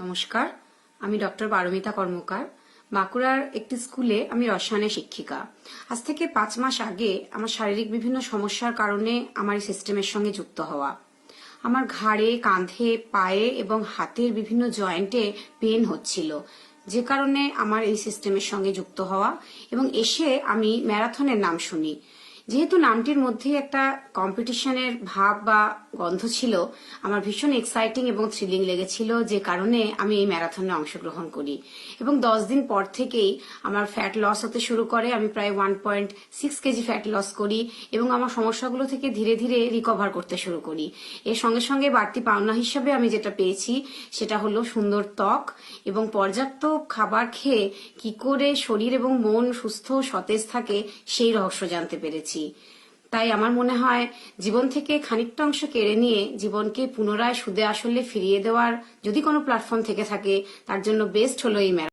নমস্কার, আমি ডক্টর পারমিতা কর্মকার। বাঁকুড়ার একটি স্কুলে আমি রসায়নের শিক্ষিকা। আজ থেকে 5 মাস আগে আমার শারীরিক বিভিন্ন সমস্যার কারণে আমার এই সিস্টেমের সঙ্গে যুক্ত হওয়া। আমার ঘাড়ে, কাঁধে, পায়ে এবং হাতের বিভিন্ন জয়েন্টে পেন হচ্ছিল, যে কারণে আমার এই সিস্টেমের সঙ্গে যুক্ত হওয়া এবং এসে আমি ম্যারাথনের নাম শুনি। যেহেতু নামটির মধ্যে একটা কম্পিটিশনের ভাব বা গন্ধ ছিল, আমার ভীষণ এক্সাইটিং এবং থ্রিলিং লেগেছিল, যে কারণে আমি এই ম্যারাথনে অংশগ্রহণ করি। এবং 10 দিন পর থেকেই আমার ফ্যাট লস হতে শুরু করে। আমি প্রায় 1.6 কেজি ফ্যাট লস করি এবং আমার সমস্যাগুলো থেকে ধীরে ধীরে রিকভার করতে শুরু করি। এর সঙ্গে সঙ্গে বাড়তি পাওনা হিসেবে আমি যেটা পেয়েছি সেটা হলো সুন্দর ত্বক এবং পর্যাপ্ত খাবার খেয়ে কি করে শরীর এবং মন সুস্থ সতেজ থাকে সেই রহস্য জানতে পেরেছি। তাই আমার মনে হয় জীবন থেকে খানিকটা অংশ কেড়ে নিয়ে জীবনকে পুনরায় সুদে আসলে ফিরিয়ে দেওয়ার যদি কোনো প্ল্যাটফর্ম থেকে থাকে, তার জন্য বেস্ট হলো এই